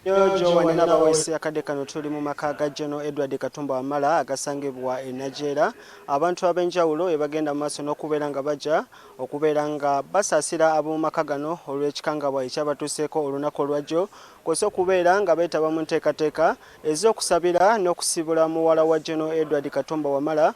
Jojo wanena bawese akadde kano tuli mu maka ga General Edward Katumba Wamala agasangibwa e Nigeria. Abantu ab'enjawulo ebagenda mu maaso n'okubeera nga bajja okubeera nga basaasira ab'omu maka gano olw'ekikangabwa ekyabatuuseeko olunaku olwajjo, kw'ossa okubeera nga beetaba mu nteekateeka ez'okusabira n'okusibula muwala wa General Edward Katumba Wamala,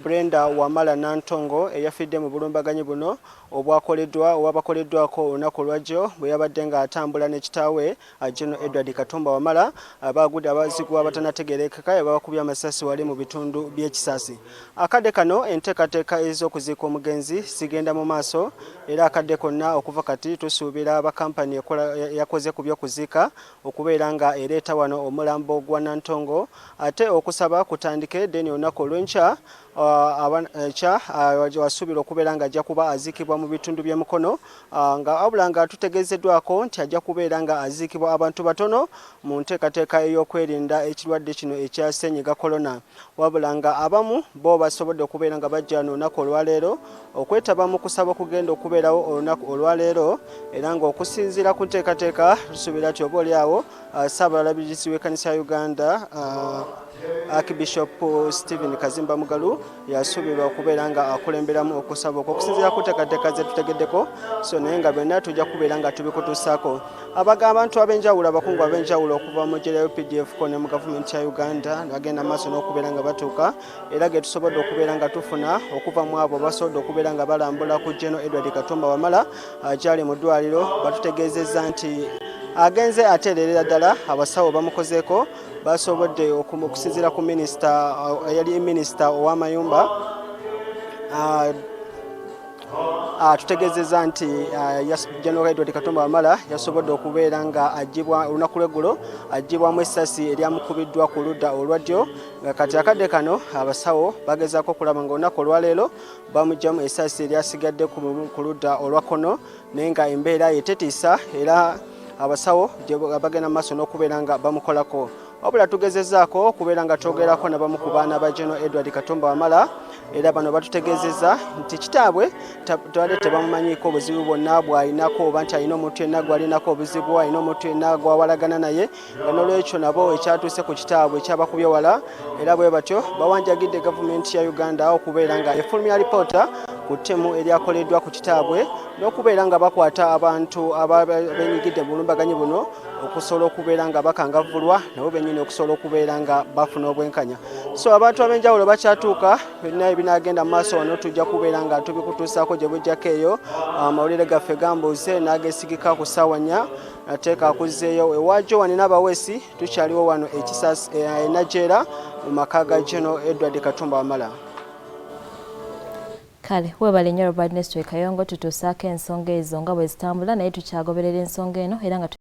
Brenda Wamala Nantongo eyafidde mu bulumbaganyi buno obwabakoleddwako olunaku olwajjo bwe yabadde ng'atambula ne kitaawe General Edward Katumba Wamala abagudde abazigwa abatanategeerekeka babakubye amasasi wali mu bitundu by'ekisaasi. Akadde kano enteekateeka ez'okuziika omugenzi zigenda mu maaso era akadde konna okuva kati tusuubira bakampani yakoze ku by'okuziika okubeera nga ereeta wano omulambo gwa Nantongo ate okusaba kutandike deni olunaku olw'enkya wasuubira okubeera nga ajja kuba aziikibwa mu bitundu by'emukono nga wabula nga tutegeezeddwako nti ajja kubeera nga aziikibwa abantu batono mu nteekateeka ey'okwerinda ekirwadde kino ekya ssennyiga corona, wabula nga abamu bo basobodde okubeera nga bajja olunaku olwaleero okwetaba mu kusaba okugenda okubeerawo olunaku olwaleero era ng'okusinziira ku nteekateeka tusuubira nti oba oliawo Ssaabalabirizi w'ekkanisa ya Uganda Archbishop Stephen Kazimba Mugalu yasuubirwa okubeera nga akulemberamu okusaba okusinziira ku nteekateeka ze tutegeddeko, so naye nga byonna tujja kubeera nga tubikutuusaako. Abantu ab'enjawulo abakungu ab'enjawulo okuva mu ggye lya UPDF ko ne mu gavumenti ya Uganda bagenda maaso n'okubeera nga batuuka era ge tusobodde okubeera nga tufuna okuva mu abo basobodde okubeera nga balambula ku General Edward Katumba Wamala gyali mu ddwaliro batutegeezezza nti agenze ateererera ddala abasawo bamukozeeko basobodde okusinziira ku minisita eyali minisita ow'amayumba tutegeezezza nti General Edward Katumba Wamala yasobodde okubeera nga aggyibwa olunaku lw'eggulo aggyibwamu essasi eryamukubiddwa ku ludda olwaddyo nga kati akadde kano abasawo bagezaako okulaba nga olunaku olwaleero bamuggyamu essasi eryasigadde ku ludda olwa kkono naye nga embeera yetetiisa era abasawo bagenda maaso n'okubeera nga bamukolako. Wabula tugezezzaako okubeera nga twogerako na bamu ku baana ba General Edward Katumba Wamala era bano batutegeezezza nti kitaabwe tebadde tebamumanyiiko obuzibu bwonna bw'alinako oba nti alina omuntu yenna gw'alinako obuzibu, alina omuntu yenna gw'awalagana naye nga n'olwekyo nabo ekyatuuse ku kitaabwe ekyabakubye wala era bwe batyo bawanjagidde gavumenti ya Uganda okubeera nga efulumya alipoota ku ttemu eryakoleddwa ku kitaabwe n'okubeera nga bakwata abantu abenyigidde mu bulumbaganyi buno okusobola okubeera nga bakangavvulwa nabo bennyini okusobola okubeera nga bafuna obwenkanya. So abantu ab'enjawulo bakyatuuka byonna ebinaagenda mu maaso wano tujja kubeera nga tubikutuusaako gye bujjako eyo. Amawulire gaffe gambuuze n'ageesigika ku ssaawa 4 nateeka akuzzeeyo ewaajjo wanina abaweesi tukyaliwo wano ekisaasi e Nigeria mu maka ga General Edward Katumba Wamala. Kale webale nnyo Robert Nestor Kayongo tutuusaako ensonga ezo nga bwe zitambula naye tukyagoberera ensonga eno era nga